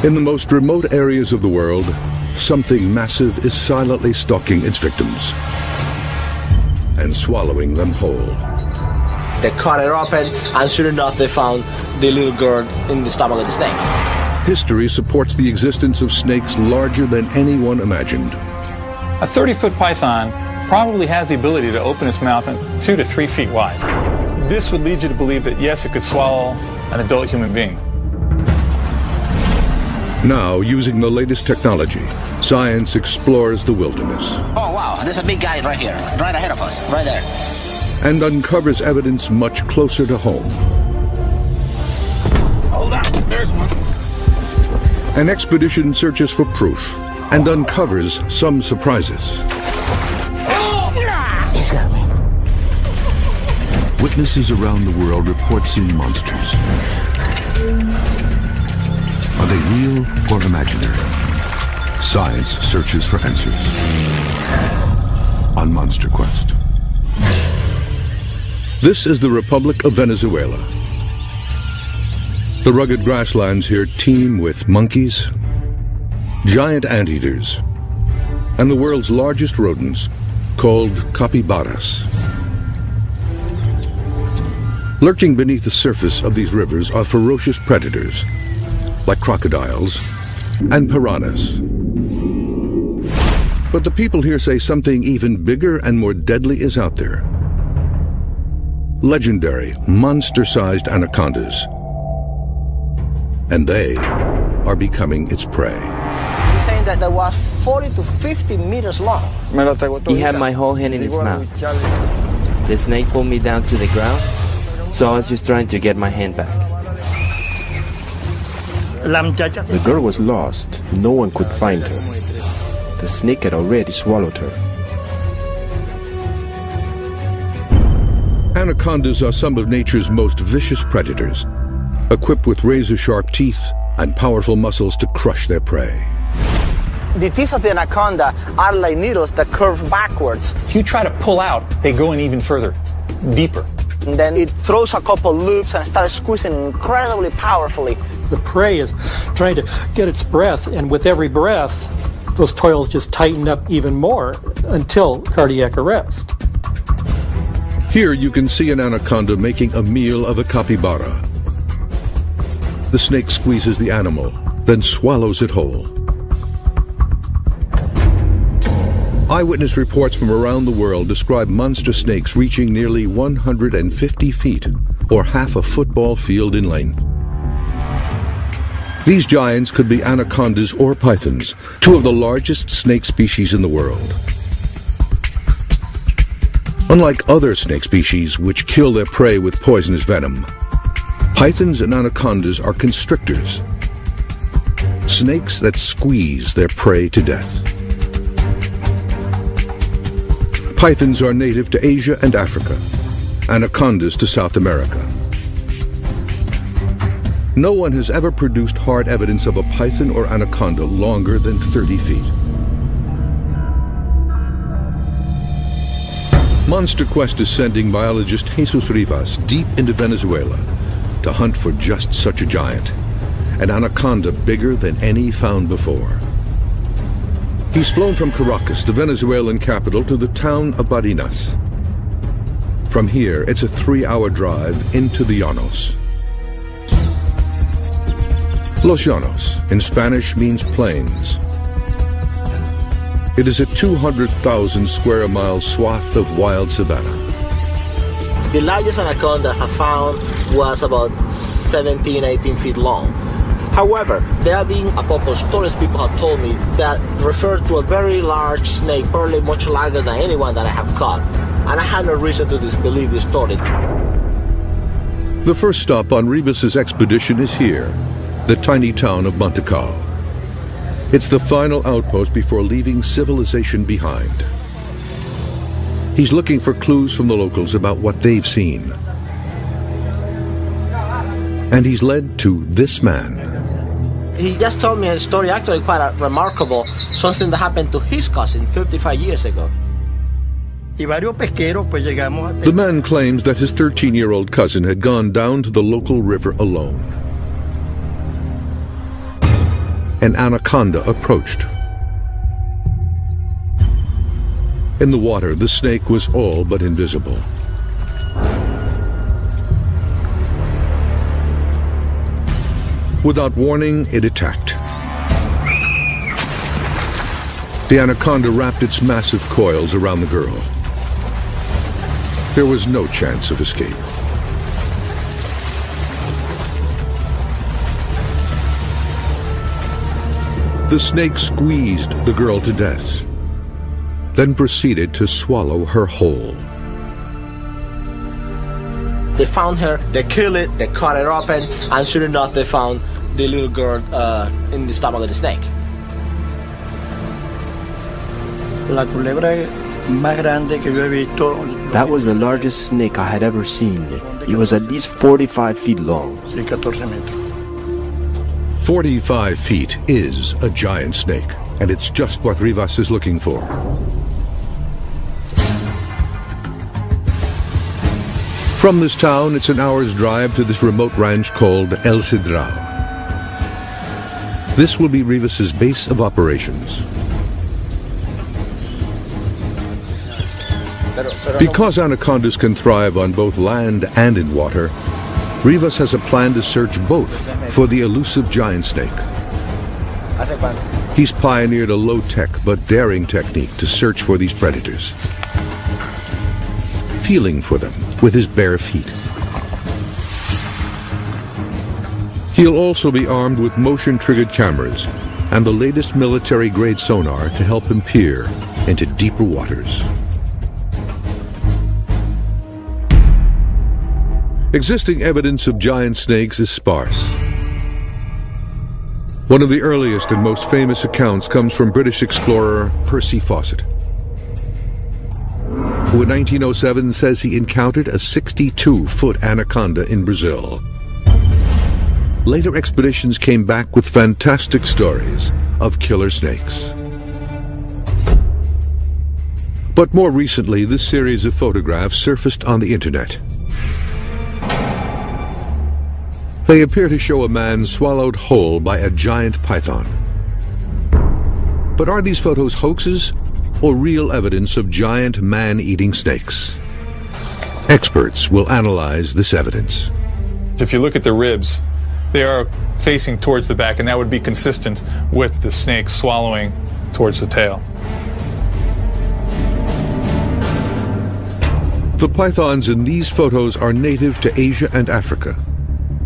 In the most remote areas of the world, something massive is silently stalking its victims and swallowing them whole. They cut it open, and sure enough, they found the little girl in the stomach of the snake. History supports the existence of snakes larger than anyone imagined. A 30-foot python probably has the ability to open its mouth 2 to 3 feet wide. This would lead you to believe that, yes, it could swallow an adult human being. Now, using the latest technology, science explores the wilderness. Oh, wow, there's a big guy right here, right ahead of us, right there. And uncovers evidence much closer to home. Hold on, there's one. An expedition searches for proof and uncovers some surprises. He's got me. Witnesses around the world report seeing monsters. Are they real or imaginary? Science searches for answers on Monster Quest. This is the Republic of Venezuela. The rugged grasslands here teem with monkeys, giant anteaters, and the world's largest rodents, called capybaras. Lurking beneath the surface of these rivers are ferocious predators, like crocodiles and piranhas. But the people here say something even bigger and more deadly is out there. Legendary, monster-sized anacondas. And they are becoming its prey. He's saying that there was 40 to 50 meters long. He had my whole hand in his mouth. The snake pulled me down to the ground, so I was just trying to get my hand back. The girl was lost. No one could find her. The snake had already swallowed her. Anacondas are some of nature's most vicious predators, equipped with razor-sharp teeth and powerful muscles to crush their prey. The teeth of the anaconda are like needles that curve backwards. If you try to pull out, they go in even further, deeper. And then it throws a couple loops and starts squeezing incredibly powerfully. The prey is trying to get its breath, and with every breath, those toils just tighten up even more until cardiac arrest. Here you can see an anaconda making a meal of a capybara. The snake squeezes the animal, then swallows it whole. Eyewitness reports from around the world describe monster snakes reaching nearly 150 feet, or half a football field in length. These giants could be anacondas or pythons, two of the largest snake species in the world. Unlike other snake species, which kill their prey with poisonous venom, pythons and anacondas are constrictors, snakes that squeeze their prey to death. Pythons are native to Asia and Africa, anacondas to South America. No one has ever produced hard evidence of a python or anaconda longer than 30 feet. Monster Quest is sending biologist Jesus Rivas deep into Venezuela to hunt for just such a giant, an anaconda bigger than any found before. He's flown from Caracas, the Venezuelan capital, to the town of Barinas. From here, it's a 3-hour drive into the Llanos. Los Llanos, in Spanish, means plains. It is a 200,000 square mile swath of wild savanna. The largest anacondas I found was about 17, 18 feet long. However, there have been a couple of stories people have told me that refer to a very large snake, probably much larger than anyone that I have caught. And I have no reason to disbelieve this story. The first stop on Rivas's expedition is here, the tiny town of Montecao. It's the final outpost before leaving civilization behind. He's looking for clues from the locals about what they've seen. And he's led to this man. He just told me a story, actually quite remarkable, something that happened to his cousin 35 years ago. The man claims that his 13-year-old cousin had gone down to the local river alone. an anaconda approached. In the water, the snake was all but invisible. Without warning, it attacked. The anaconda wrapped its massive coils around the girl. There was no chance of escape. The snake squeezed the girl to death, then proceeded to swallow her whole. They found her, they killed it, they cut it open, and sure enough they found the little girl in the stomach of the snake. That was the largest snake I had ever seen. It was at least 45 feet long. 45 feet is a giant snake, and it's just what Rivas is looking for. From this town, it's an hour's drive to this remote ranch called El Cedral. This will be Rivas's base of operations. Because anacondas can thrive on both land and in water, Rivas has a plan to search both for the elusive giant snake. He's pioneered a low-tech but daring technique to search for these predators, feeling for them with his bare feet. He'll also be armed with motion-triggered cameras and the latest military-grade sonar to help him peer into deeper waters. Existing evidence of giant snakes is sparse. One of the earliest and most famous accounts comes from British explorer Percy Fawcett, who in 1907 says he encountered a 62-foot anaconda in Brazil. Later expeditions came back with fantastic stories of killer snakes. But more recently, this series of photographs surfaced on the internet. They appear to show a man swallowed whole by a giant python. But are these photos hoaxes or real evidence of giant man-eating snakes? Experts will analyze this evidence. If you look at the ribs, they are facing towards the back, and that would be consistent with the snake swallowing towards the tail. The pythons in these photos are native to Asia and Africa,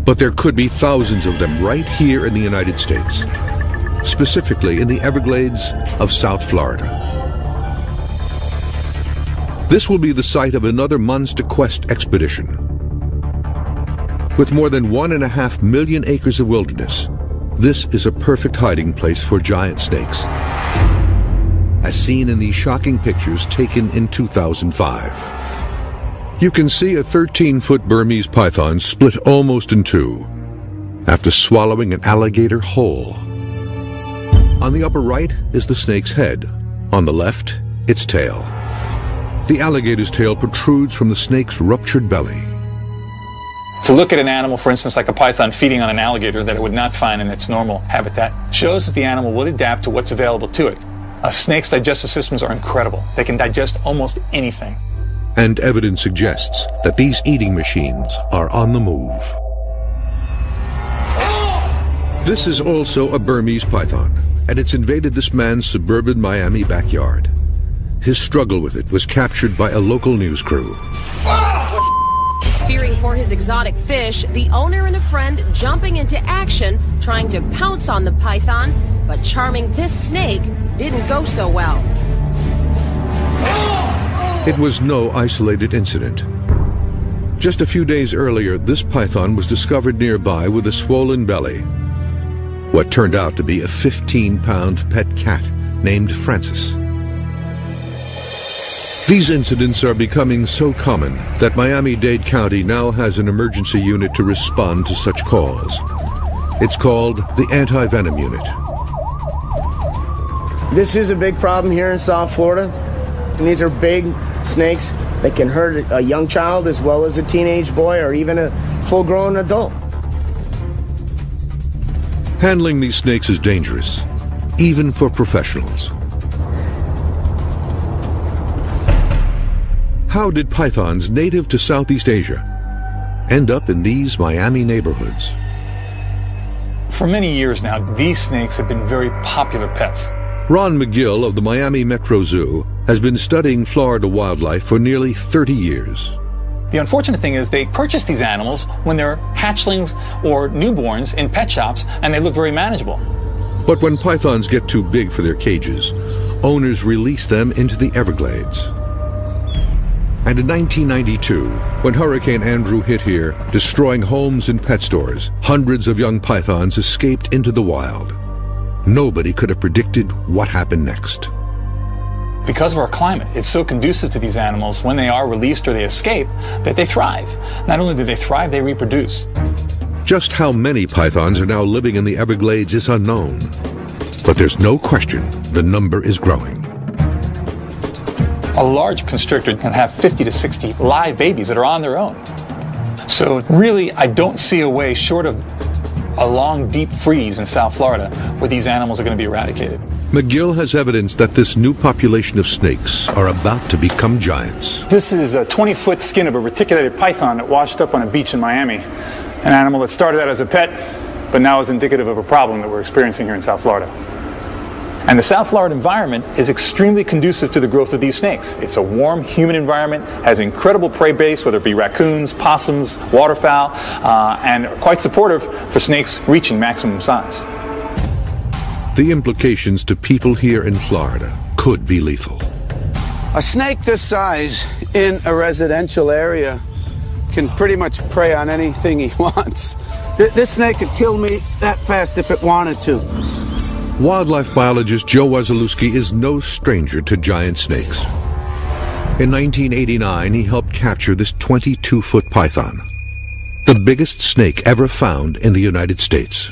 but there could be thousands of them right here in the United States, specifically in the Everglades of South Florida. This will be the site of another monster quest expedition. With more than 1.5 million acres of wilderness, this is a perfect hiding place for giant snakes, as seen in these shocking pictures taken in 2005. You can see a 13-foot Burmese python split almost in two after swallowing an alligator whole. On the upper right is the snake's head. On the left, its tail. The alligator's tail protrudes from the snake's ruptured belly. To look at an animal, for instance, like a python feeding on an alligator that it would not find in its normal habitat, shows that the animal would adapt to what's available to it. A snake's digestive systems are incredible. They can digest almost anything. And evidence suggests that these eating machines are on the move. This is also a Burmese python, and it's invaded this man's suburban Miami backyard. His struggle with it was captured by a local news crew. Fearing for his exotic fish, the owner and a friend jumping into action, trying to pounce on the python, but charming this snake didn't go so well. It was no isolated incident. Just a few days earlier, this python was discovered nearby with a swollen belly. What turned out to be a 15-pound pet cat named Francis. These incidents are becoming so common that Miami-Dade County now has an emergency unit to respond to such calls. It's called the Anti-Venom Unit. This is a big problem here in South Florida. And these are big snakes that can hurt a young child as well as a teenage boy or even a full-grown adult. Handling these snakes is dangerous, even for professionals. How did pythons native to Southeast Asia end up in these Miami neighborhoods? For many years now, these snakes have been very popular pets. Ron McGill of the Miami Metro Zoo has been studying Florida wildlife for nearly 30 years. The unfortunate thing is they purchase these animals when they're hatchlings or newborns in pet shops, and they look very manageable. But when pythons get too big for their cages, owners release them into the Everglades. And in 1992, when Hurricane Andrew hit here, destroying homes and pet stores, hundreds of young pythons escaped into the wild. Nobody could have predicted what happened next. Because of our climate, it's so conducive to these animals when they are released or they escape that they thrive. Not only do they thrive, they reproduce. Just how many pythons are now living in the Everglades is unknown. But there's no question the number is growing. A large constrictor can have 50 to 60 live babies that are on their own. So really, I don't see a way short of a long, deep freeze in South Florida where these animals are going to be eradicated. McGill has evidence that this new population of snakes are about to become giants. This is a 20-foot skin of a reticulated python that washed up on a beach in Miami. An animal that started out as a pet, but now is indicative of a problem that we're experiencing here in South Florida. And the South Florida environment is extremely conducive to the growth of these snakes. It's a warm, humid environment, has an incredible prey base, whether it be raccoons, possums, waterfowl, and quite supportive for snakes reaching maximum size. The implications to people here in Florida could be lethal. A snake this size in a residential area can pretty much prey on anything he wants. This snake could kill me that fast if it wanted to. Wildlife biologist Joe Wasilewski is no stranger to giant snakes. In 1989, he helped capture this 22-foot python, the biggest snake ever found in the United States.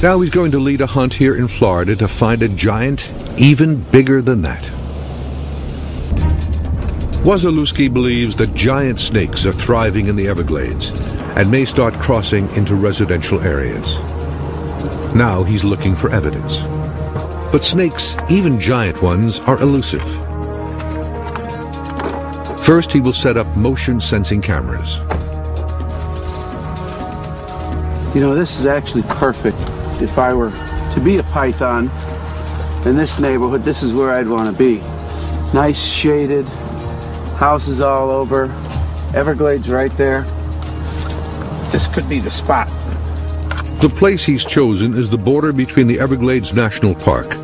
Now he's going to lead a hunt here in Florida to find a giant even bigger than that. Wasilewski believes that giant snakes are thriving in the Everglades and may start crossing into residential areas. Now he's looking for evidence. But snakes, even giant ones, are elusive. First, he will set up motion-sensing cameras. You know, this is actually perfect. If I were to be a python in this neighborhood, this is where I'd want to be. Nice shaded, houses all over, Everglades right there. This could be the spot. The place he's chosen is the border between the Everglades National Park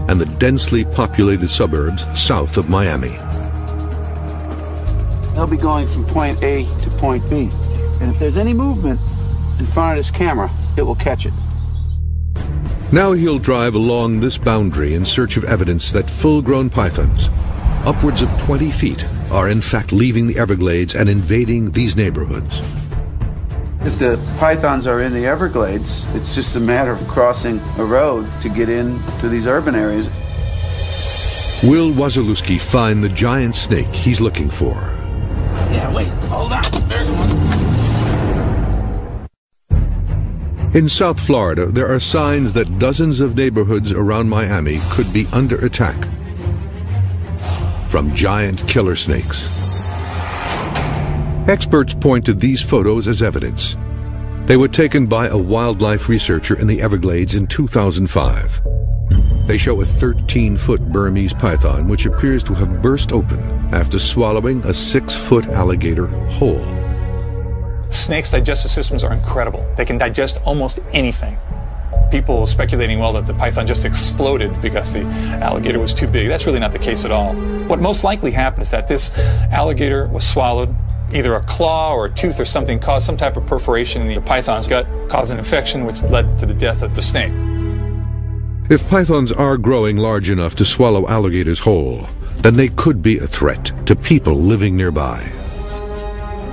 and the densely populated suburbs south of Miami. They'll be going from point A to point B. And if there's any movement in front of this camera, it will catch it. Now he'll drive along this boundary in search of evidence that full-grown pythons, upwards of 20 feet, are in fact leaving the Everglades and invading these neighborhoods. If the pythons are in the Everglades, it's just a matter of crossing a road to get into these urban areas. Will Wasilewski find the giant snake he's looking for? Yeah, wait, hold on, there's one. In South Florida, there are signs that dozens of neighborhoods around Miami could be under attack from giant killer snakes. Experts point to these photos as evidence. They were taken by a wildlife researcher in the Everglades in 2005. They show a 13-foot Burmese python which appears to have burst open after swallowing a 6-foot alligator whole. Snakes' digestive systems are incredible. They can digest almost anything. People speculating, well, that the python just exploded because the alligator was too big. That's really not the case at all. What most likely happened is that this alligator was swallowed. Either a claw or a tooth or something caused some type of perforation in the python's gut, caused an infection which led to the death of the snake. If pythons are growing large enough to swallow alligators whole, then they could be a threat to people living nearby.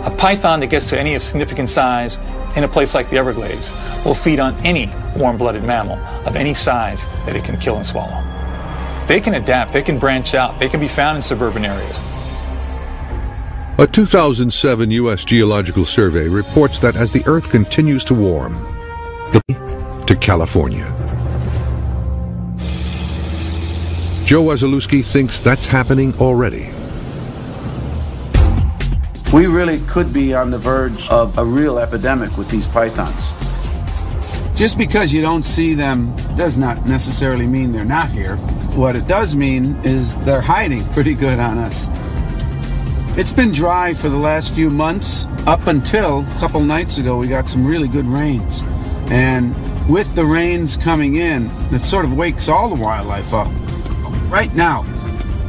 A python that gets to any of significant size in a place like the Everglades will feed on any warm-blooded mammal of any size that it can kill and swallow. They can adapt, they can branch out, they can be found in suburban areas. A 2007 U.S. Geological Survey reports that as the Earth continues to warm, to California. Joe Wasilewski thinks that's happening already. We really could be on the verge of a real epidemic with these pythons. Just because you don't see them does not necessarily mean they're not here. What it does mean is they're hiding pretty good on us. It's been dry for the last few months, up until a couple nights ago we got some really good rains. And with the rains coming in, it sort of wakes all the wildlife up. Right now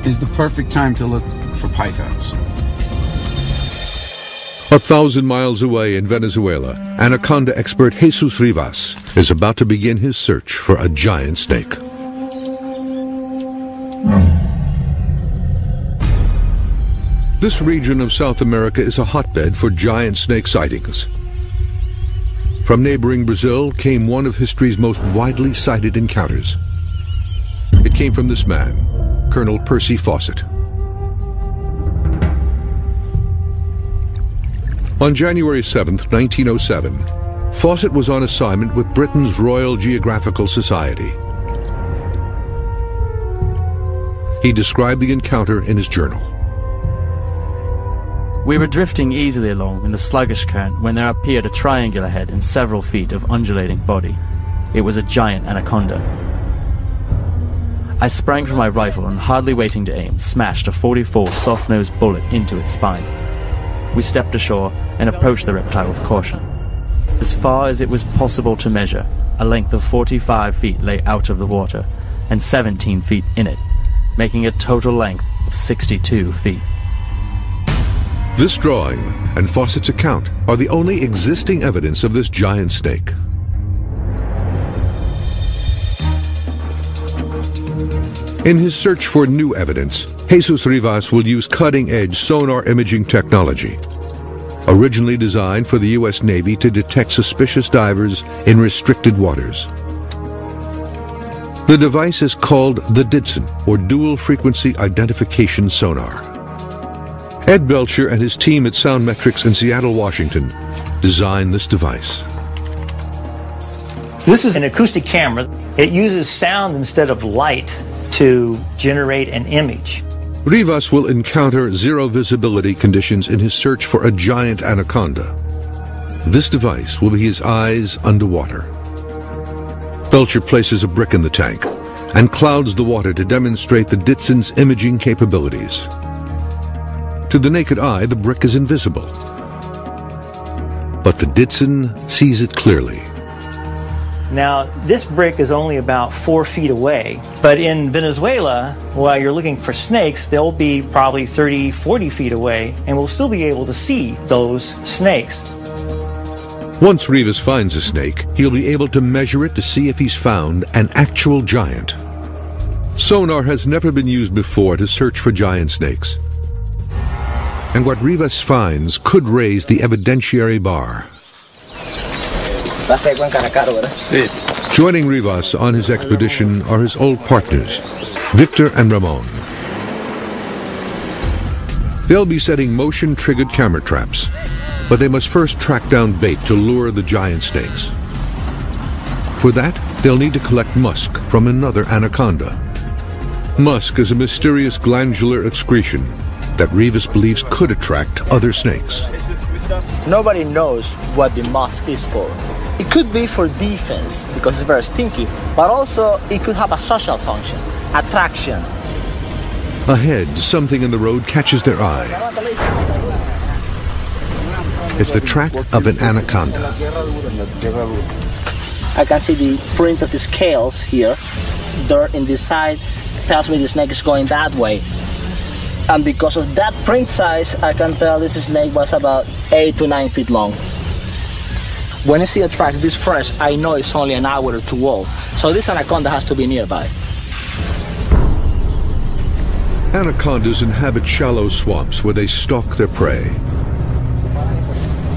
is the perfect time to look for pythons. 1,000 miles away in Venezuela, anaconda expert Jesus Rivas is about to begin his search for a giant snake. This region of South America is a hotbed for giant snake sightings. From neighboring Brazil came one of history's most widely cited encounters. It came from this man, Colonel Percy Fawcett. On January 7, 1907, Fawcett was on assignment with Britain's Royal Geographical Society. He described the encounter in his journal. We were drifting easily along in the sluggish current when there appeared a triangular head and several feet of undulating body. It was a giant anaconda. I sprang for my rifle and, hardly waiting to aim, smashed a .44 soft-nosed bullet into its spine. We stepped ashore and approached the reptile with caution. As far as it was possible to measure, a length of 45 feet lay out of the water and 17 feet in it, making a total length of 62 feet. This drawing and Fawcett's account are the only existing evidence of this giant snake. In his search for new evidence, Jesus Rivas will use cutting-edge sonar imaging technology, originally designed for the U.S. Navy to detect suspicious divers in restricted waters. The device is called the DIDSON, or Dual Frequency Identification Sonar. Ed Belcher and his team at Soundmetrics in Seattle, Washington, designed this device. This is an acoustic camera. It uses sound instead of light to generate an image. Rivas will encounter zero visibility conditions in his search for a giant anaconda. This device will be his eyes underwater. Belcher places a brick in the tank and clouds the water to demonstrate the DIDSON's imaging capabilities. To the naked eye, the brick is invisible, but the DIDSON sees it clearly. Now, this brick is only about 4 feet away, but in Venezuela, while you're looking for snakes, they'll be probably 30, 40 feet away, and we'll still be able to see those snakes. Once Rivas finds a snake, he'll be able to measure it to see if he's found an actual giant. Sonar has never been used before to search for giant snakes. And what Rivas finds could raise the evidentiary bar. Joining Rivas on his expedition are his old partners, Victor and Ramon. They'll be setting motion-triggered camera traps, but they must first track down bait to lure the giant snakes. For that, they'll need to collect musk from another anaconda. Musk is a mysterious glandular excretion that Rivas believes could attract other snakes. Nobody knows what the musk is for. It could be for defense because it's very stinky, but also it could have a social function, attraction. Ahead, something in the road catches their eye. It's the track of an anaconda. I can see the print of the scales here. Dirt in this side tells me the snake is going that way. And because of that print size, I can tell this snake was about 8 to 9 feet long. When I see a track this fresh, I know it's only an hour or two old. So this anaconda has to be nearby. Anacondas inhabit shallow swamps where they stalk their prey.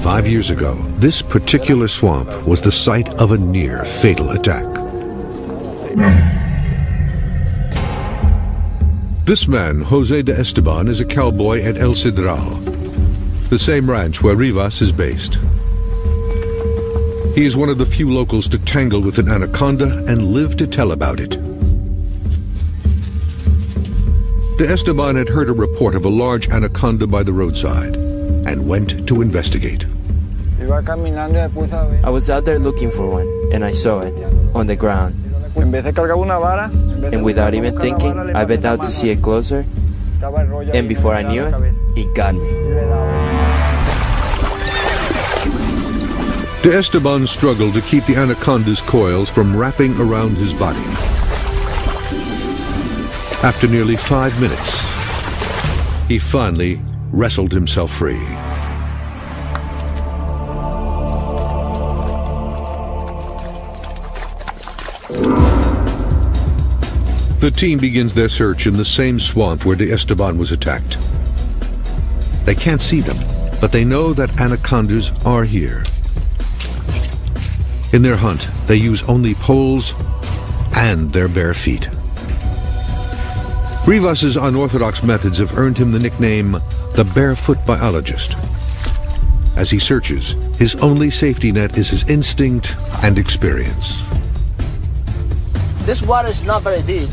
5 years ago, this particular swamp was the site of a near-fatal attack. This man, Jose de Esteban, is a cowboy at El Cedral. the same ranch where Rivas is based. He is one of the few locals to tangle with an anaconda and live to tell about it. De Esteban had heard a report of a large anaconda by the roadside and went to investigate. I was out there looking for one, and I saw it, on the ground. And without even thinking, I bent out to see it closer, and before I knew it, it got me. De Esteban struggled to keep the anaconda's coils from wrapping around his body. After nearly 5 minutes, he finally wrestled himself free. The team begins their search in the same swamp where De Esteban was attacked. They can't see them, but they know that anacondas are here. In their hunt, they use only poles and their bare feet. Rivas's unorthodox methods have earned him the nickname the Barefoot Biologist. As he searches, his only safety net is his instinct and experience. This water is not very deep.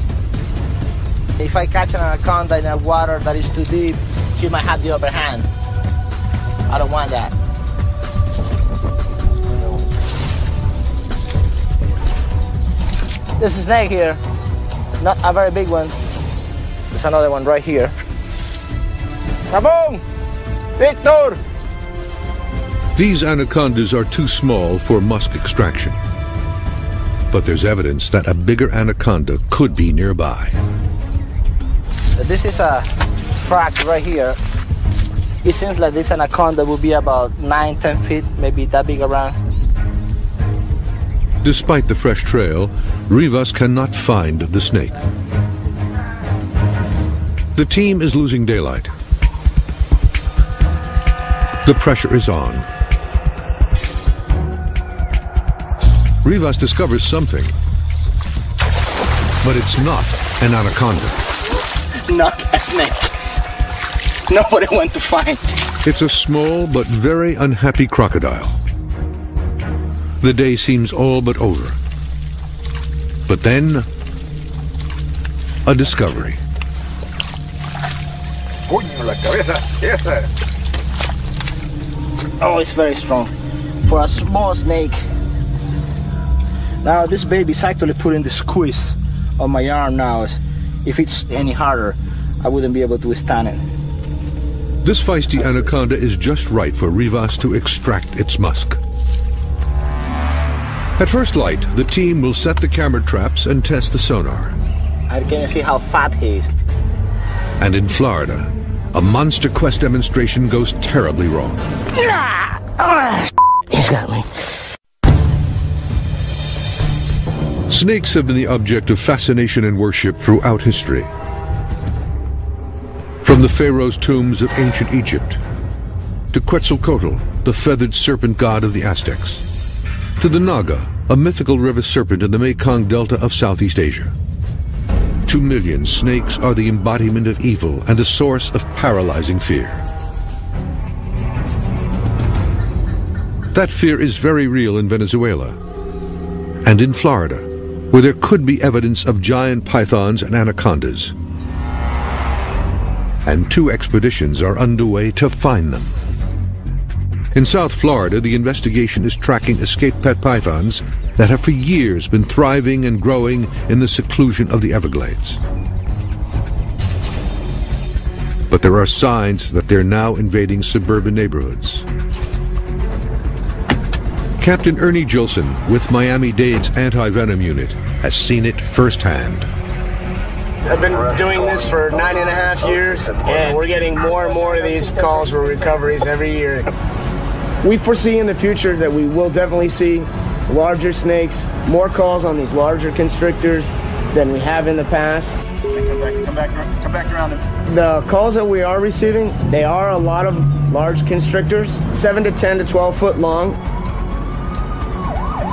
If I catch an anaconda in a water that is too deep, she might have the upper hand. I don't want that. This snake here, not a very big one. There's another one right here. Ramon! Victor! These anacondas are too small for musk extraction. But there's evidence that a bigger anaconda could be nearby. This is a crack right here. It seems like this anaconda will be about 9-10 feet, maybe that big around. Despite the fresh trail, Rivas cannot find the snake. The team is losing daylight. The pressure is on. Rivas discovers something, but it's not an anaconda. Not a snake. Nobody went to find. It's a small but very unhappy crocodile. The day seems all but over. But then, a discovery. Oh, it's very strong. For a small snake. Now this baby is actually putting the squeeze on my arm now. If it's any harder, I wouldn't be able to withstand it. This feisty anaconda is just right for Rivas to extract its musk. At first light, the team will set the camera traps and test the sonar. I can see how fat he is. And in Florida, a monster quest demonstration goes terribly wrong. He's got me. Snakes have been the object of fascination and worship throughout history. From the pharaoh's tombs of ancient Egypt, to Quetzalcoatl, the feathered serpent god of the Aztecs, to the Naga, a mythical river serpent in the Mekong Delta of Southeast Asia. 2 million snakes are the embodiment of evil and a source of paralyzing fear. That fear is very real in Venezuela and in Florida, where there could be evidence of giant pythons and anacondas. And 2 expeditions are underway to find them. In South Florida, the investigation is tracking escaped pet pythons that have for years been thriving and growing in the seclusion of the Everglades. But there are signs that they're now invading suburban neighborhoods. Captain Ernie Gilson, with Miami-Dade's anti-venom unit, has seen it firsthand. I've been doing this for 9.5 years, and we're getting more and more of these calls for recoveries every year. We foresee in the future that we will definitely see larger snakes, more calls on these larger constrictors than we have in the past. Come back around. The calls that we are receiving, they are a lot of large constrictors, 7 to 10 to 12 foot long.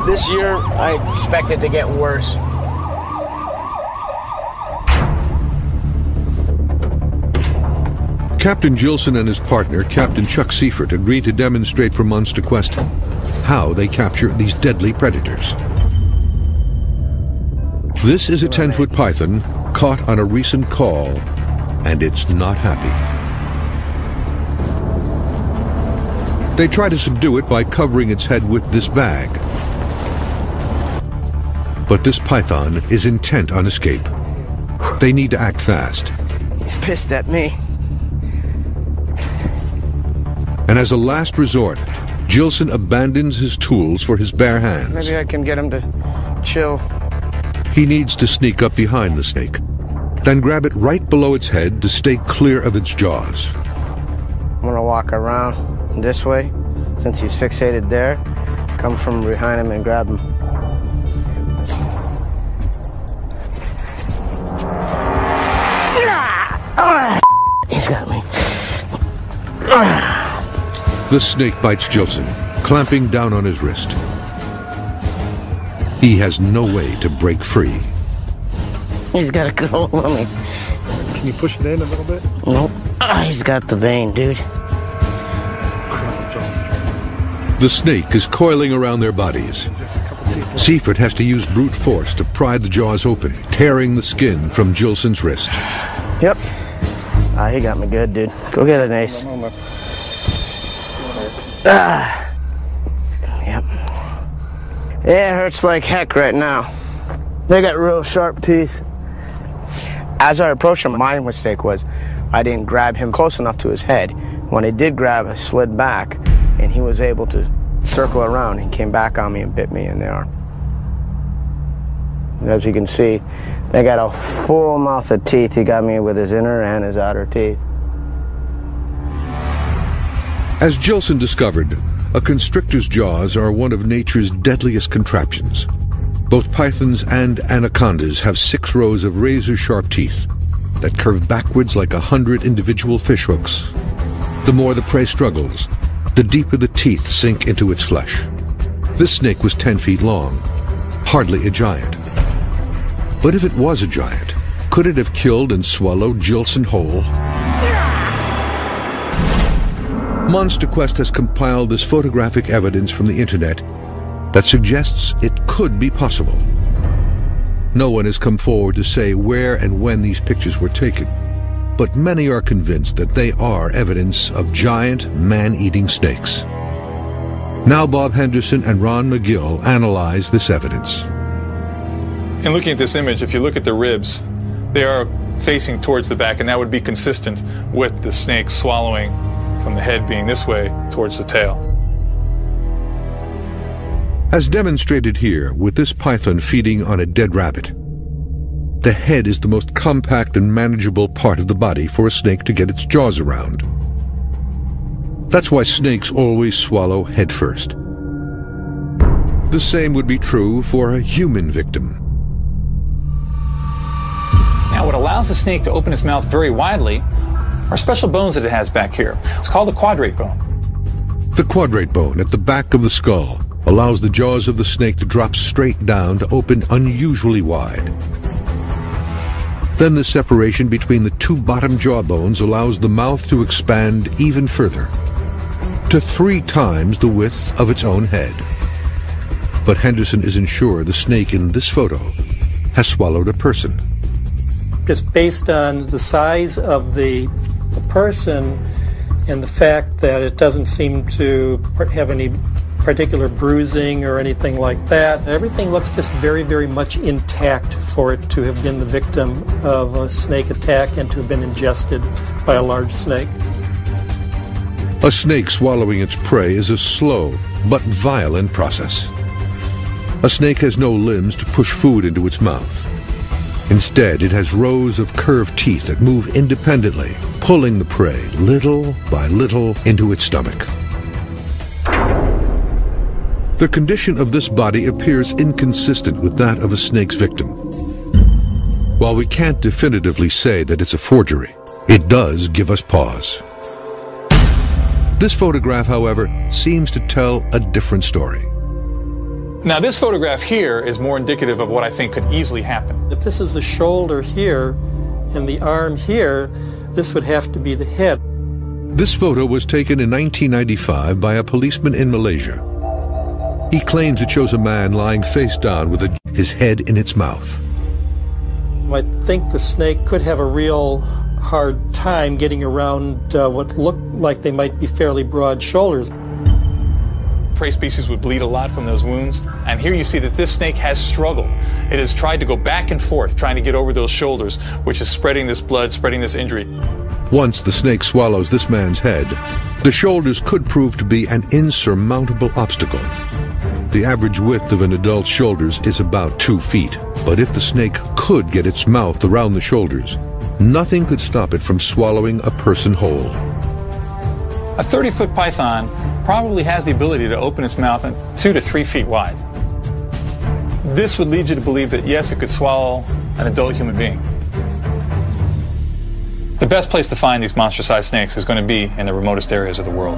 This year, I expect it to get worse. Captain Gilson and his partner, Captain Chuck Seifert, agreed to demonstrate for Monster Quest how they capture these deadly predators. This is a 10-foot python caught on a recent call, and it's not happy. They try to subdue it by covering its head with this bag. But this python is intent on escape. They need to act fast. He's pissed at me. And as a last resort, Gilson abandons his tools for his bare hands. Maybe I can get him to chill. He needs to sneak up behind the snake, then grab it right below its head to stay clear of its jaws. I'm gonna walk around this way, since he's fixated there. Come from behind him and grab him. He's got me. The snake bites Gilson, clamping down on his wrist. He has no way to break free. He's got a good hold on me. Can you push it in a little bit? Nope. He's got the vein, dude. The snake is coiling around their bodies. Seifert has to use brute force to pry the jaws open, tearing the skin from Gilson's wrist. Yep. He got me good, dude. Go get it, Ace. Yep. Yeah, it hurts like heck right now. They got real sharp teeth. As I approached him, my mistake was I didn't grab him close enough to his head. When I did grab, I slid back, and he was able to circle around and came back on me and bit me in the arm. As you can see, they got a full mouth of teeth. He got me with his inner and his outer teeth. As Gilson discovered, a constrictor's jaws are one of nature's deadliest contraptions. Both pythons and anacondas have 6 rows of razor-sharp teeth that curve backwards like 100 individual fishhooks. The more the prey struggles, the deeper the teeth sink into its flesh. This snake was 10 feet long, hardly a giant. But if it was a giant, could it have killed and swallowed Gilson whole? Monster Quest has compiled this photographic evidence from the internet that suggests it could be possible. No one has come forward to say where and when these pictures were taken, but many are convinced that they are evidence of giant, man-eating snakes. Now Bob Henderson and Ron McGill analyze this evidence. In looking at this image, if you look at the ribs, they are facing towards the back, and that would be consistent with the snake swallowing from the head being this way towards the tail. As demonstrated here with this python feeding on a dead rabbit, the head is the most compact and manageable part of the body for a snake to get its jaws around. That's why snakes always swallow head first. The same would be true for a human victim. Now, what allows the snake to open its mouth very widely are special bones that it has back here. It's called the quadrate bone. The quadrate bone at the back of the skull allows the jaws of the snake to drop straight down to open unusually wide. Then the separation between the 2 bottom jaw bones allows the mouth to expand even further, to 3 times the width of its own head. But Henderson isn't sure the snake in this photo has swallowed a person. Just based on the size of the person and the fact that it doesn't seem to have any particular bruising or anything like that, everything looks just very, very much intact for it to have been the victim of a snake attack and to have been ingested by a large snake. A snake swallowing its prey is a slow but violent process. A snake has no limbs to push food into its mouth. Instead, it has rows of curved teeth that move independently, pulling the prey little by little into its stomach. The condition of this body appears inconsistent with that of a snake's victim. While we can't definitively say that it's a forgery, it does give us pause. This photograph, however, seems to tell a different story. Now, this photograph here is more indicative of what I think could easily happen. If this is the shoulder here and the arm here, this would have to be the head. This photo was taken in 1995 by a policeman in Malaysia. He claims it shows a man lying face down with his head in its mouth. I think the snake could have a real hard time getting around what looked like they might be fairly broad shoulders. Prey species would bleed a lot from those wounds, and here you see that this snake has struggled. It has tried to go back and forth, trying to get over those shoulders, which is spreading this blood, spreading this injury. Once the snake swallows this man's head, the shoulders could prove to be an insurmountable obstacle. The average width of an adult's shoulders is about 2 feet, but if the snake could get its mouth around the shoulders, nothing could stop it from swallowing a person whole. A 30-foot python probably has the ability to open its mouth 2 to 3 feet wide. This would lead you to believe that, yes, it could swallow an adult human being. The best place to find these monster-sized snakes is going to be in the remotest areas of the world.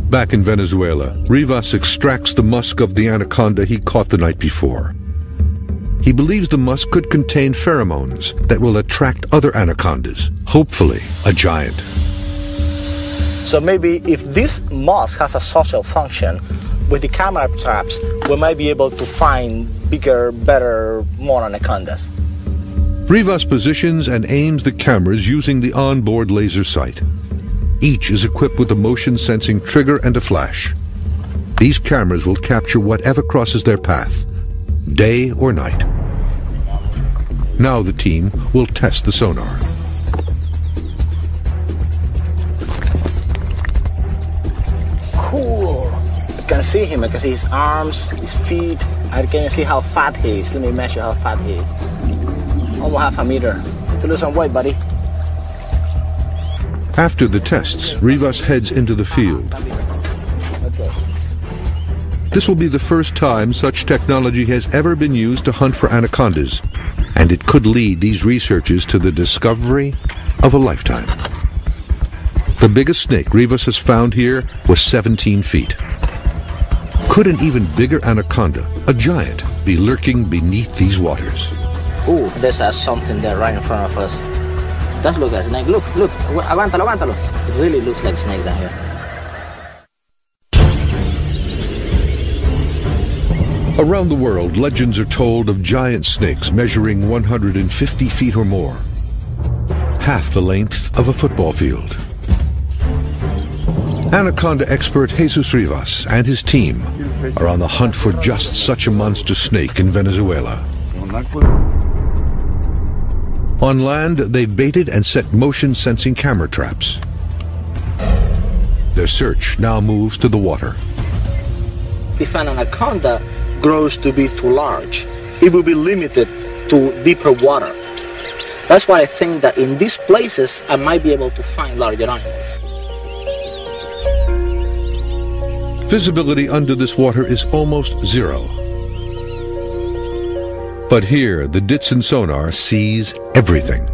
Back in Venezuela, Rivas extracts the musk of the anaconda he caught the night before. He believes the musk could contain pheromones that will attract other anacondas, hopefully a giant. So maybe if this musk has a social function, with the camera traps, we might be able to find bigger, better, more anacondas. Rivas positions and aims the cameras using the onboard laser sight. Each is equipped with a motion-sensing trigger and a flash. These cameras will capture whatever crosses their path, day or night. Now the team will test the sonar. Cool. I can see him. I can see his arms, his feet. I can see how fat he is. Let me measure how fat he is. Almost half a meter. To lose some weight, buddy. After the tests, Rivas heads into the field. This will be the first time such technology has ever been used to hunt for anacondas, and it could lead these researchers to the discovery of a lifetime. The biggest snake Rivas has found here was 17 feet. Could an even bigger anaconda, a giant, be lurking beneath these waters? Ooh, there's something there right in front of us. That looks like a snake. Look, look. Aguántalo, aguántalo. It really looks like a snake down here. Around the world, legends are told of giant snakes measuring 150 feet or more, half the length of a football field. Anaconda expert Jesus Rivas and his team are on the hunt for just such a monster snake in Venezuela. On land, they've baited and set motion-sensing camera traps. Their search now moves to the water. If an anaconda grows to be too large, it will be limited to deeper water. That's why I think that in these places, I might be able to find larger animals. Visibility under this water is almost zero. But here, the Ditson sonar sees everything.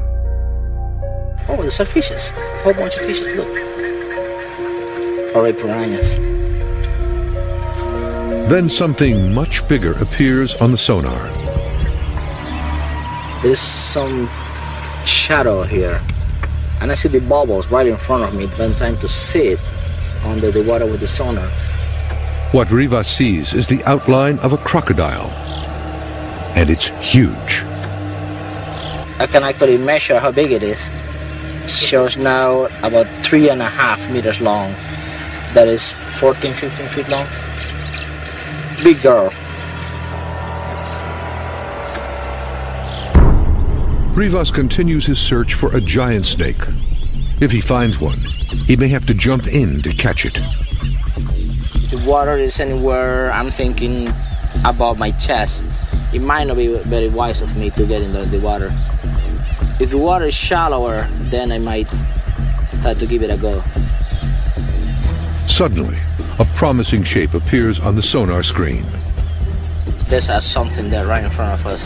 Oh, there's fishes. A whole bunch of fishes, look. Or piranhas. Then something much bigger appears on the sonar. There's some shadow here. And I see the bubbles right in front of me, but I'm trying to see it under the water with the sonar. What Rivas sees is the outline of a crocodile. And it's huge. I can actually measure how big it is. It shows now about 3.5 meters long. That is 14, 15 feet long. Big girl. Rivas continues his search for a giant snake. If he finds one, he may have to jump in to catch it. The water is anywhere, I'm thinking, above my chest. It might not be very wise of me to get into the water. If the water is shallower, then I might have to give it a go. Suddenly, a promising shape appears on the sonar screen. There's something there right in front of us.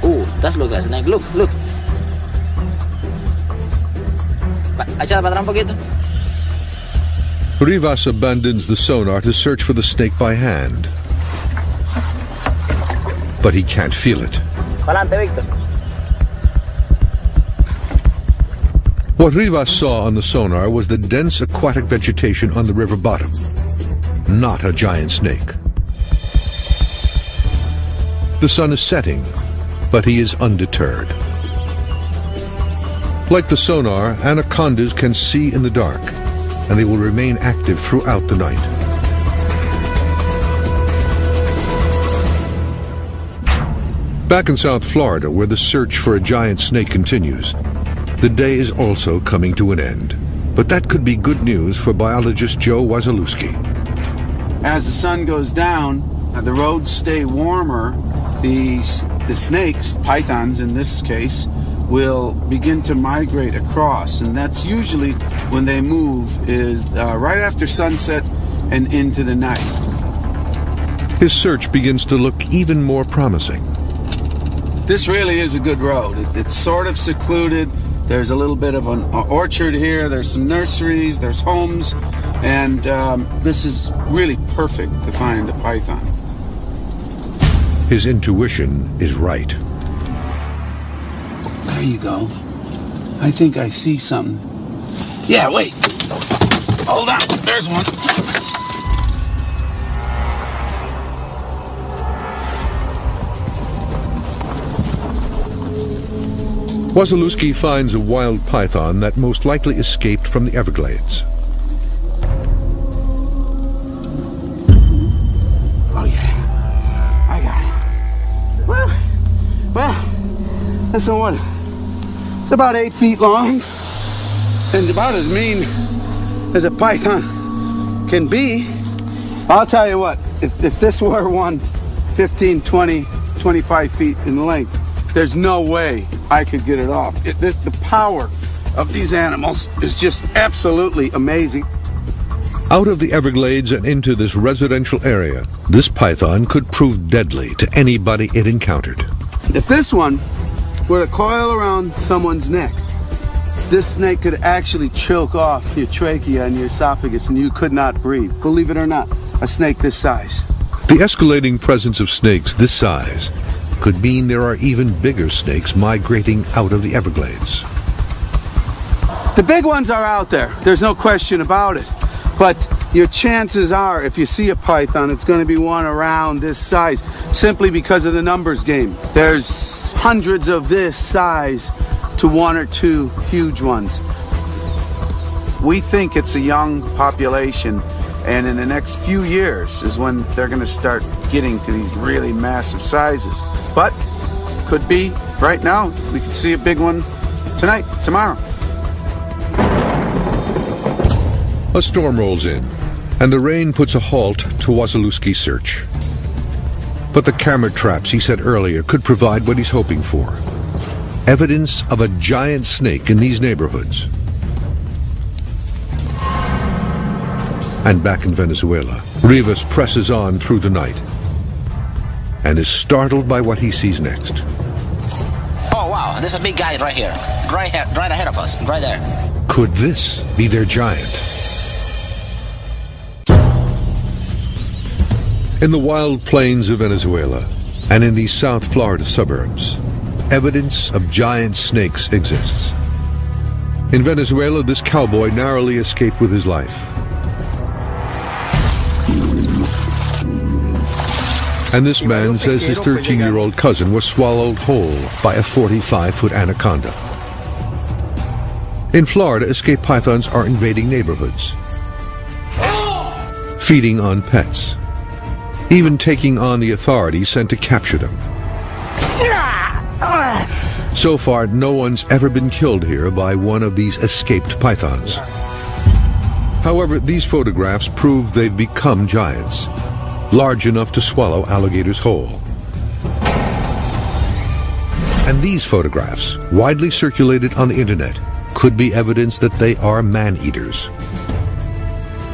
Ooh, that looks like a snake. Look, look. Echada para atrás un poquito. Rivas abandons the sonar to search for the snake by hand. But he can't feel it. Adelante, Víctor. What Rivas saw on the sonar was the dense aquatic vegetation on the river bottom, not a giant snake. The sun is setting, but he is undeterred. Like the sonar, anacondas can see in the dark, and they will remain active throughout the night. Back in South Florida, where the search for a giant snake continues, the day is also coming to an end. But that could be good news for biologist Joe Wasilewski. As the sun goes down, the roads stay warmer, the snakes, pythons in this case, will begin to migrate across, and that's usually when they move is right after sunset and into the night. His search begins to look even more promising. This really is a good road. It's sort of secluded. There's a little bit of an orchard here. There's some nurseries, there's homes, and this is really perfect to find a python. His intuition is right. There you go. I think I see something. Yeah, wait. Hold on. There's one. Wasilewski finds a wild python that most likely escaped from the Everglades. Oh yeah, I got it. Well, that's not what. It's about 8 feet long and about as mean as a python can be. I'll tell you what, if this were one 15, 20, 25 feet in length, there's no way I could get it off. The power of these animals is just absolutely amazing. Out of the Everglades and into this residential area, this python could prove deadly to anybody it encountered. If this one were to coil around someone's neck, this snake could actually choke off your trachea and your esophagus and you could not breathe. Believe it or not, a snake this size. The escalating presence of snakes this size could mean there are even bigger snakes migrating out of the Everglades. The big ones are out there, there's no question about it. But your chances are, if you see a python, it's going to be one around this size, simply because of the numbers game. There's hundreds of this size to 1 or 2 huge ones. We think it's a young population, and in the next few years is when they're going to start getting to these really massive sizes. But could be right now. We could see a big one tonight, tomorrow. A storm rolls in, and the rain puts a halt to Wasilewski's search. But the camera traps he set earlier could provide what he's hoping for. Evidence of a giant snake in these neighborhoods. And back in Venezuela, Rivas presses on through the night and is startled by what he sees next. Oh wow, there's a big guy right here, right ahead of us, right there. Could this be their giant? In the wild plains of Venezuela and in these South Florida suburbs, evidence of giant snakes exists. In Venezuela, this cowboy narrowly escaped with his life. And this man says his 13-year-old cousin was swallowed whole by a 45-foot anaconda. In Florida, escaped pythons are invading neighborhoods, feeding on pets, even taking on the authorities sent to capture them. So far, no one's ever been killed here by one of these escaped pythons. However, these photographs prove they've become giants, large enough to swallow alligators whole. And these photographs, widely circulated on the internet, could be evidence that they are man-eaters.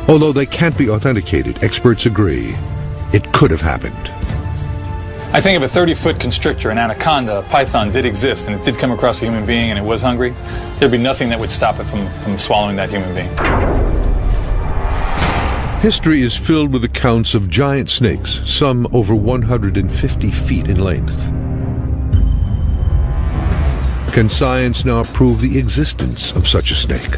Although they can't be authenticated, experts agree it could have happened. I think if a 30-foot constrictor, an anaconda, a python did exist and it did come across a human being and it was hungry, there'd be nothing that would stop it from swallowing that human being. History is filled with accounts of giant snakes, some over 150 feet in length. Can science now prove the existence of such a snake?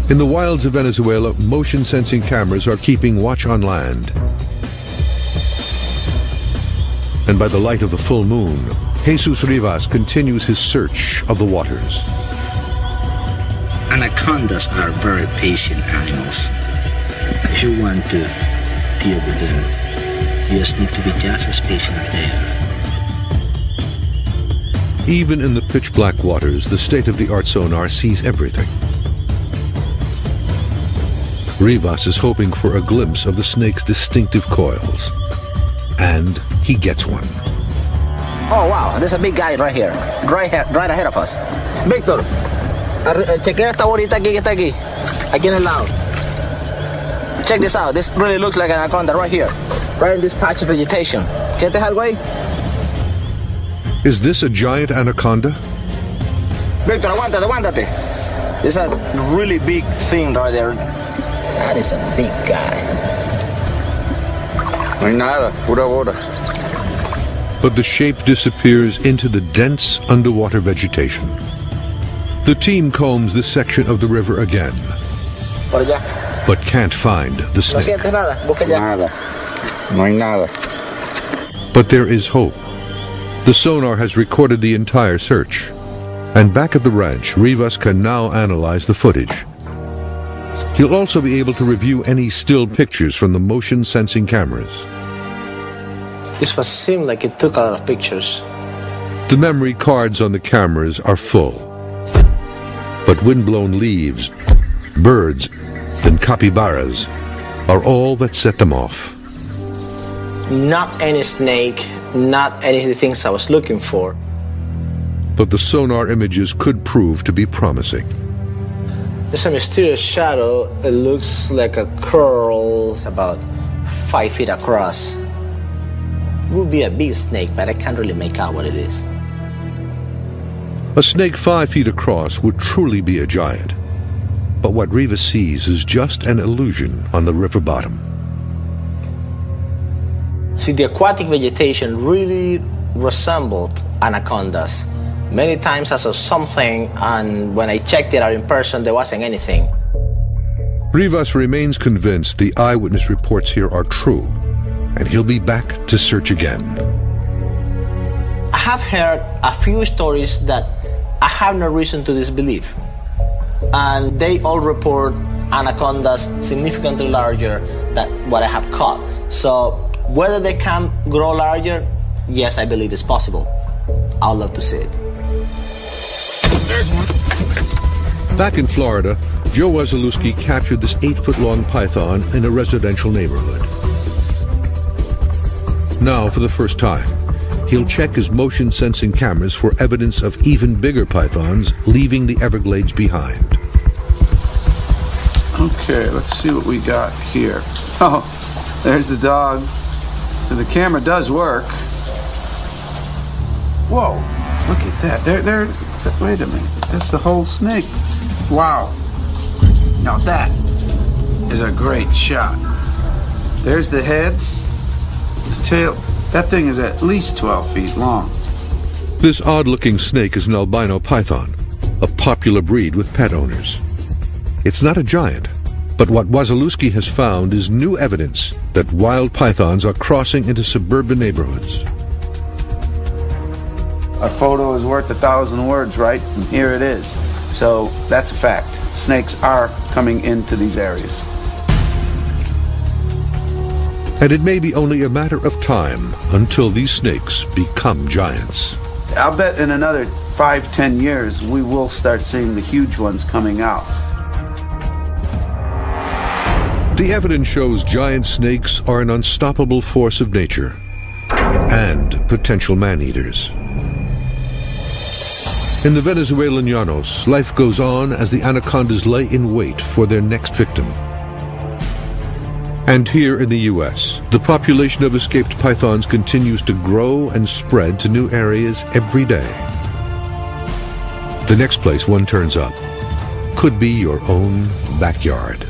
In the wilds of Venezuela, motion-sensing cameras are keeping watch on land. And by the light of the full moon, Jesus Rivas continues his search of the waters. Anacondas are very patient animals. If you want to deal with them, you just need to be just as patient as they are. Even in the pitch-black waters, the state-of-the-art sonar sees everything. Rivas is hoping for a glimpse of the snake's distinctive coils. And he gets one. Oh wow, there's a big guy right here, right ahead of us. Víctor, chequea esta bolita aquí que está aquí en el lado. Check this out. This really looks like an anaconda right here, right in this patch of vegetation. ¿Sientes algo ahí? Is this a giant anaconda? Víctor, aguántate. There's a really big thing right there. That is a big guy. No hay nada, pura bola. But the shape disappears into the dense underwater vegetation. The team combs this section of the river again, Por allá. but can't find the No snake. sientes nada, busca allá. Nada. No hay nada. But there is hope. The sonar has recorded the entire search. And back at the ranch, Rivas can now analyze the footage. He'll also be able to review any still pictures from the motion-sensing cameras. This was seemed like it took a lot of pictures. The memory cards on the cameras are full. But windblown leaves, birds, and capybaras are all that set them off. Not any snake, not any of the things I was looking for. But the sonar images could prove to be promising. There's a mysterious shadow. It looks like a curl about 5 feet across. It would be a big snake, but I can't really make out what it is. A snake 5 feet across would truly be a giant. But what Rivas sees is just an illusion on the river bottom. See, the aquatic vegetation really resembled anacondas. Many times I saw something, and when I checked it out in person, there wasn't anything. Rivas remains convinced the eyewitness reports here are true, and he'll be back to search again. I have heard a few stories that I have no reason to disbelieve, and they all report anacondas significantly larger than what I have caught. So whether they can grow larger, yes, I believe it's possible. I'd love to see it. Back in Florida, Joe Wasilewski captured this 8-foot-long python in a residential neighborhood. Now, for the first time, he'll check his motion-sensing cameras for evidence of even bigger pythons leaving the Everglades behind. Okay, let's see what we got here. Oh, there's the dog. So the camera does work. Whoa, look at that. Wait a minute. That's the whole snake. Wow. Now that is a great shot. There's the head, the tail. That thing is at least 12 feet long. This odd-looking snake is an albino python, a popular breed with pet owners. It's not a giant, but what Wasilewski has found is new evidence that wild pythons are crossing into suburban neighborhoods. A photo is worth 1,000 words, right? And here it is. So that's a fact. Snakes are coming into these areas. And it may be only a matter of time until these snakes become giants. I'll bet in another 5-10 years we will start seeing the huge ones coming out. The evidence shows giant snakes are an unstoppable force of nature and potential man-eaters. In the Venezuelan llanos, life goes on as the anacondas lay in wait for their next victim. And here in the U.S., the population of escaped pythons continues to grow and spread to new areas every day. The next place one turns up could be your own backyard.